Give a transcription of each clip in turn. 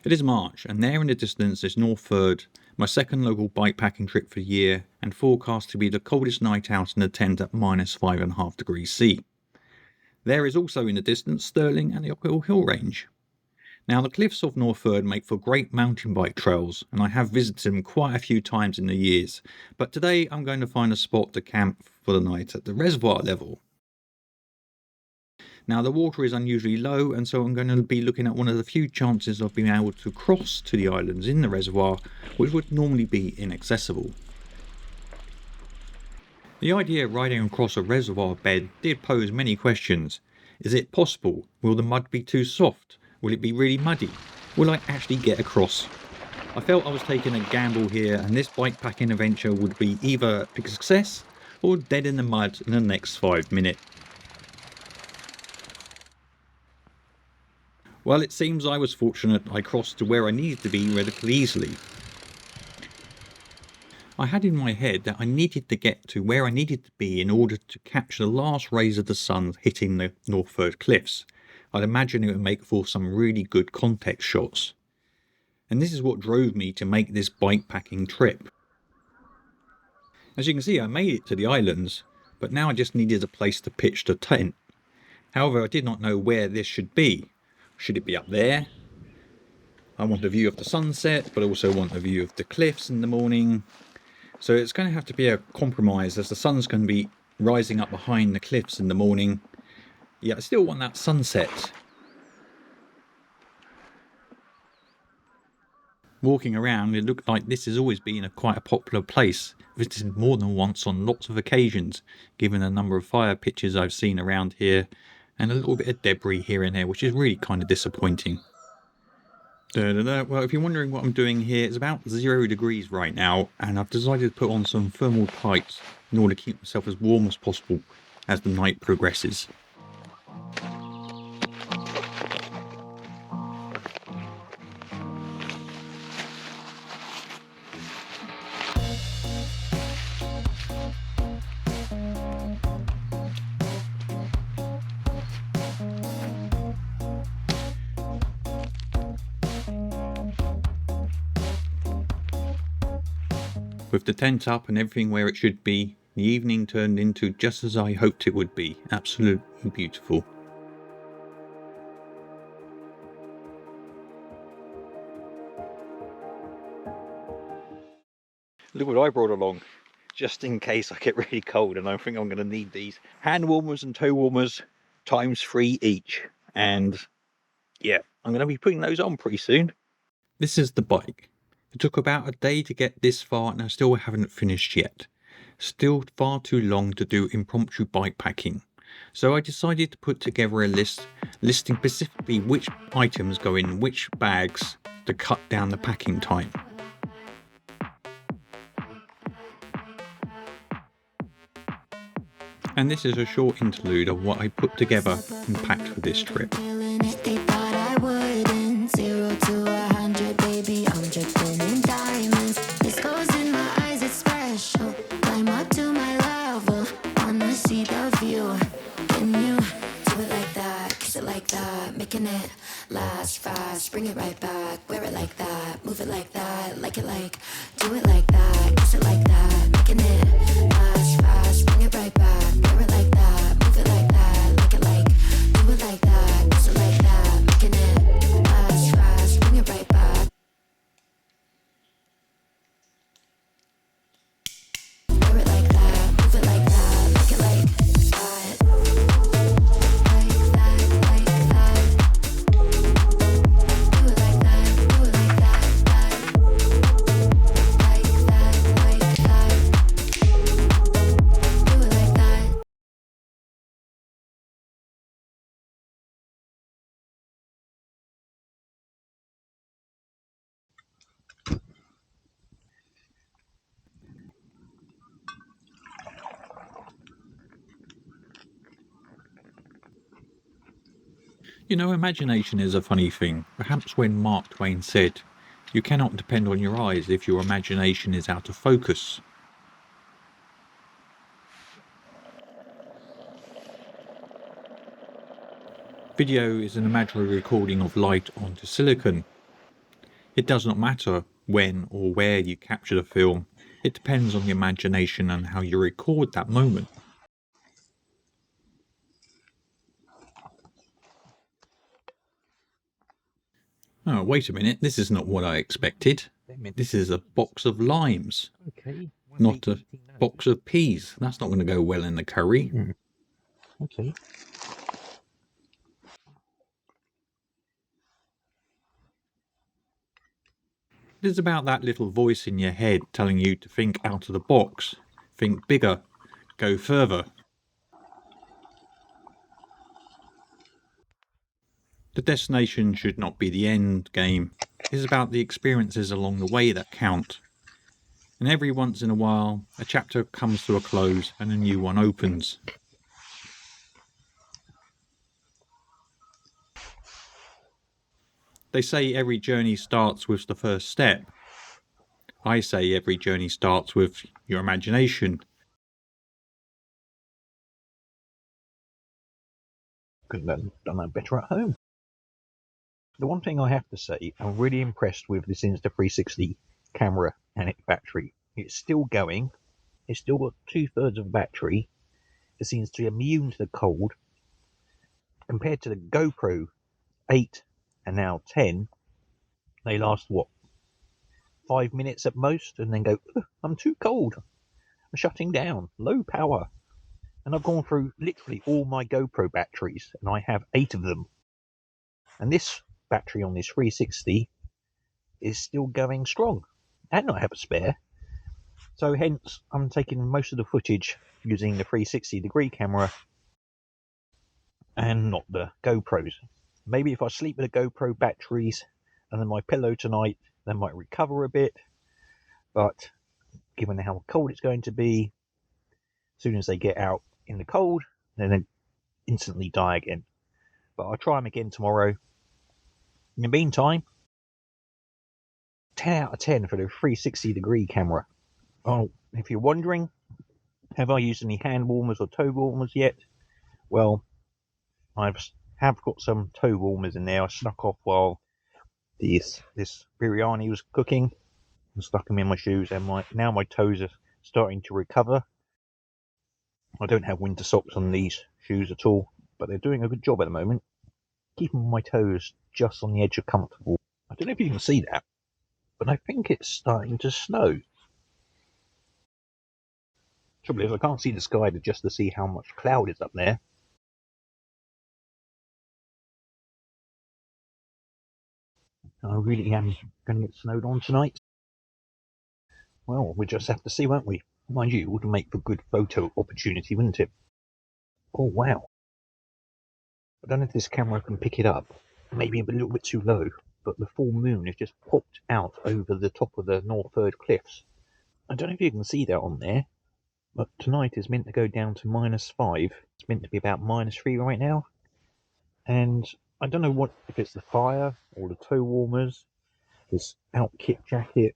It is March, and there in the distance is North Third, my second local bikepacking trip for the year, and forecast to be the coldest night out in the tent at -5.5 degrees C. There is also in the distance Stirling and the Uphill Hill Range. Now, the cliffs of North Third make for great mountain bike trails, and I have visited them quite a few times in the years, but today I'm going to find a spot to camp for the night at the reservoir level. Now, the water is unusually low, and so I'm going to be looking at one of the few chances of being able to cross to the islands in the reservoir, which would normally be inaccessible. The idea of riding across a reservoir bed did pose many questions. Is it possible? Will the mud be too soft? Will it be really muddy? Will I actually get across? I felt I was taking a gamble here, and this bikepacking adventure would be either a big success or dead in the mud in the next 5 minutes. Well, it seems I was fortunate. I crossed to where I needed to be relatively easily. I had in my head that I needed to get to where I needed to be in order to catch the last rays of the sun hitting the North Third cliffs. I'd imagine it would make for some really good context shots. And this is what drove me to make this bikepacking trip. As you can see, I made it to the islands, but now I just needed a place to pitch the tent. However, I did not know where this should be. Should it be up there? I want a view of the sunset, but also want a view of the cliffs in the morning. So it's going to have to be a compromise, as the sun's going to be rising up behind the cliffs in the morning. Yeah, I still want that sunset. Walking around, it looked like this has always been quite a popular place. Visited more than once on lots of occasions, given the number of fire pitches I've seen around here, and a little bit of debris here and there, which is really kind of disappointing. Well, if you're wondering what I'm doing here, it's about 0 degrees right now, and I've decided to put on some thermal tights in order to keep myself as warm as possible as the night progresses. With the tent up and everything where it should be, the evening turned into just as I hoped it would be. Absolutely beautiful. Look what I brought along, just in case I get really cold, and I think I'm going to need these hand warmers and toe warmers ×3 each. And yeah, I'm going to be putting those on pretty soon. This is the bike. It took about a day to get this far, and I still haven't finished yet. Still far too long to do impromptu bikepacking. So I decided to put together a list listing specifically which items go in which bags to cut down the packing time. And this is a short interlude of what I put together and packed for this trip. Last fast, bring it right back, wear it like that, move it like that, like it like, do it like that, kiss it like that, making it last fast, bring it right back, wear it like that, move it like that, like it like, do it like that, kiss it like that, making it last fast, bring it right back. Wear it like that, move it like that, like it like that. You know, imagination is a funny thing. Perhaps when Mark Twain said, "You cannot depend on your eyes if your imagination is out of focus." Video is an imaginary recording of light onto silicon. It does not matter when or where you capture the film. It depends on the imagination and how you record that moment. Oh, wait a minute, this is not what I expected. This is a box of limes, Okay. not a box of peas. That's not going to go well in the curry. Okay. It is about that little voice in your head telling you to think out of the box, think bigger, go further. The destination should not be the end game. It is about the experiences along the way that count. And every once in a while, a chapter comes to a close and a new one opens. They say every journey starts with the first step. I say every journey starts with your imagination. Couldn't have done that better at home. The one thing I have to say, I'm really impressed with this Insta360 camera and its battery. It's still going. It's still got 2/3 of battery. It seems to be immune to the cold. Compared to the GoPro 8 and now 10, they last, what, 5 minutes at most, and then go, I'm too cold. I'm shutting down. Low power. And I've gone through literally all my GoPro batteries, and I have 8 of them. And this battery on this 360 is still going strong, and I have a spare. So hence, I'm taking most of the footage using the 360-degree camera and not the GoPros. Maybe if I sleep with the GoPro batteries and then my pillow tonight, they might recover a bit. But given how cold it's going to be, as soon as they get out in the cold, then they instantly die again. But I'll try them again tomorrow. In the meantime, 10 out of 10 for the 360-degree camera. Oh, if you're wondering, have I used any hand warmers or toe warmers yet? Well, I have got some toe warmers in there. I snuck off while this biryani was cooking and stuck them in my shoes, and now my toes are starting to recover. I don't have winter socks on these shoes at all, but they're doing a good job at the moment, keeping my toes just on the edge of comfortable. I don't know if you can see that, but I think it's starting to snow. Trouble is, I can't see the sky just to see how much cloud is up there. I really am going to get snowed on tonight. Well, we'll just have to see, won't we? Mind you, it would make for good photo opportunity, wouldn't it? Oh, wow. I don't know if this camera can pick it up. Maybe a little bit too low, but the full moon has just popped out over the top of the Northford cliffs. I don't know if you can see that on there, but tonight is meant to go down to -5. It's meant to be about -3 right now. And I don't know if it's the fire or the toe warmers, this out kit jacket,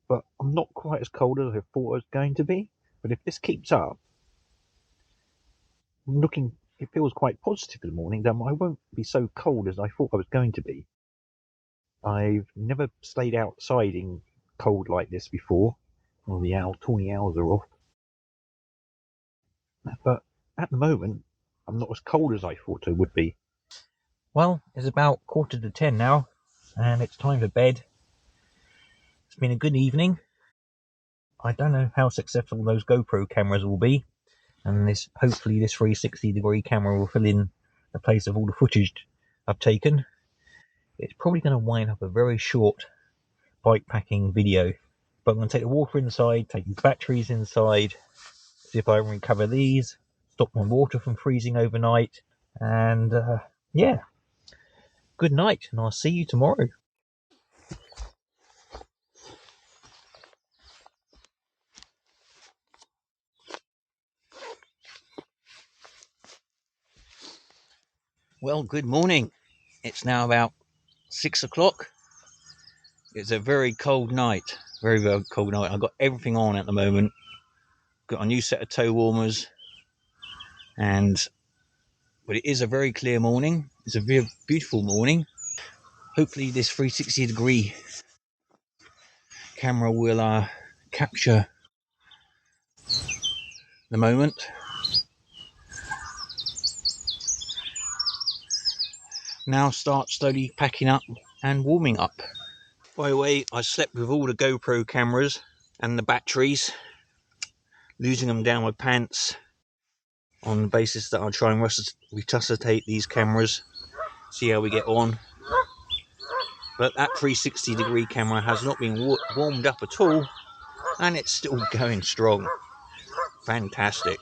but I'm not quite as cold as I thought I was going to be. But if this keeps up, it feels quite positive in the morning that I won't be so cold as I thought I was going to be. I've never stayed outside in cold like this before. Well, the 20 hours are off. But at the moment, I'm not as cold as I thought I would be. Well, it's about 9:45 now, and it's time for bed. It's been a good evening. I don't know how successful those GoPro cameras will be, and hopefully this 360-degree camera will fill in the place of all the footage I've taken. It's probably going to wind up a very short bike packing video, but I'm going to take the water inside, take the batteries inside, see if I can recover these, stop my water from freezing overnight, and yeah, good night, and I'll see you tomorrow. Well, good morning. It's now about 6 o'clock. It's a very cold night. Very, very cold night. I've got everything on at the moment. Got a new set of toe warmers. But it is a very clear morning. It's a very beautiful morning. Hopefully this 360-degree camera will capture the moment. Now start slowly packing up and warming up. By the way, I slept with all the GoPro cameras and the batteries, losing them down my pants on the basis that I'll try and resuscitate these cameras, see how we get on. But that 360-degree camera has not been warmed up at all, and it's still going strong. Fantastic.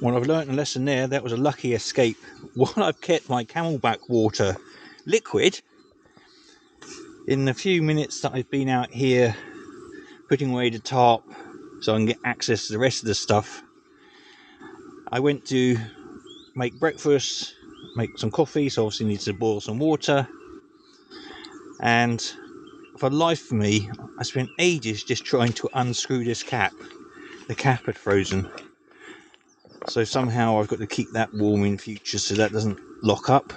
Well, I've learnt a lesson there. That was a lucky escape. While I've kept my camelback water liquid, in the few minutes that I've been out here putting away the tarp so I can get access to the rest of the stuff, I went to make breakfast, make some coffee, so obviously need to boil some water, and for the life of me, I spent ages just trying to unscrew this cap. The cap had frozen, so somehow I've got to keep that warm in future so that doesn't lock up.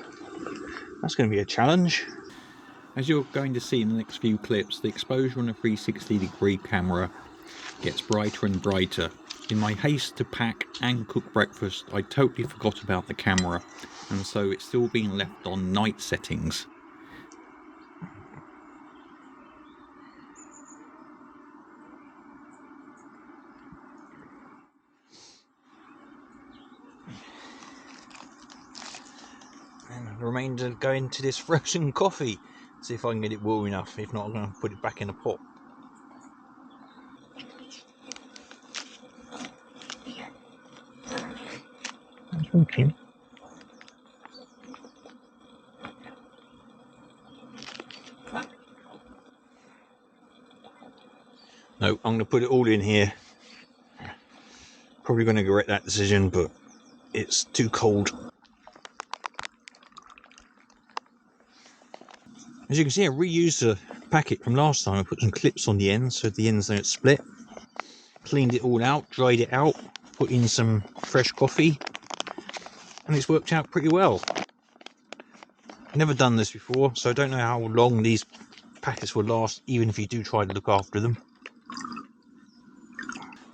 That's going to be a challenge. As you're going to see in the next few clips, the exposure on a 360-degree camera gets brighter and brighter. In my haste to pack and cook breakfast, I totally forgot about the camera, and so it's still being left on night settings. And the remainder go into this frozen coffee. See if I can get it warm enough. If not, I'm going to put it back in a pot. That's okay. No, I'm going to put it all in here. Probably going to regret that decision, but it's too cold. As you can see, I reused the packet from last time. I put some clips on the ends so the ends don't split. Cleaned it all out, dried it out, put in some fresh coffee, and it's worked out pretty well. Never done this before, so I don't know how long these packets will last, even if you do try to look after them.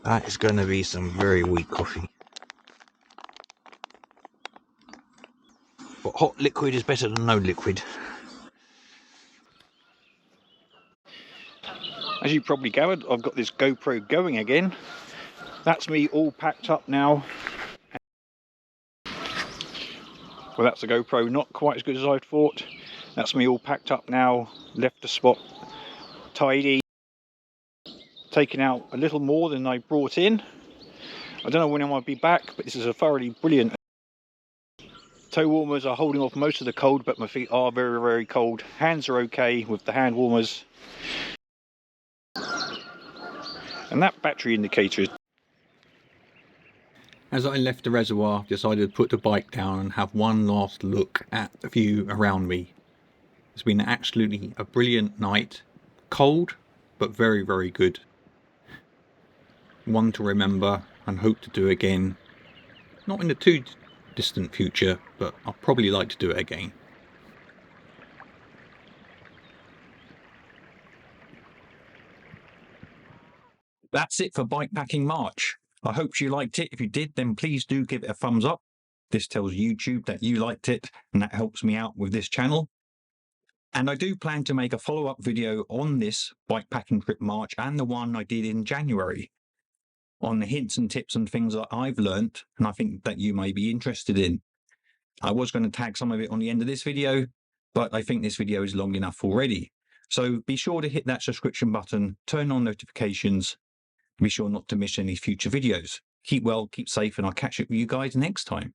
That is going to be some very weak coffee. But hot liquid is better than no liquid. As you probably gathered, I've got this GoPro going again. That's me all packed up now. Well, that's the GoPro, not quite as good as I thought. That's me all packed up now, left the spot tidy. Taken out a little more than I brought in. I don't know when I might be back, but this is a thoroughly brilliant. Toe warmers are holding off most of the cold, but my feet are very, very cold. Hands are okay with the hand warmers. And that battery indicator is... As I left the reservoir, I decided to put the bike down and have one last look at the view around me. It's been absolutely a brilliant night. Cold, but very, very good. One to remember and hope to do again. Not in the too distant future, but I'll probably like to do it again. That's it for Bikepacking March. I hope you liked it. If you did, then please do give it a thumbs up. This tells YouTube that you liked it, and that helps me out with this channel. And I do plan to make a follow-up video on this bikepacking trip March and the one I did in January, on the hints and tips and things that I've learnt and I think that you may be interested in. I was going to tag some of it on the end of this video, but I think this video is long enough already. So be sure to hit that subscription button, turn on notifications, be sure not to miss any future videos. Keep well, keep safe, and I'll catch up with you guys next time.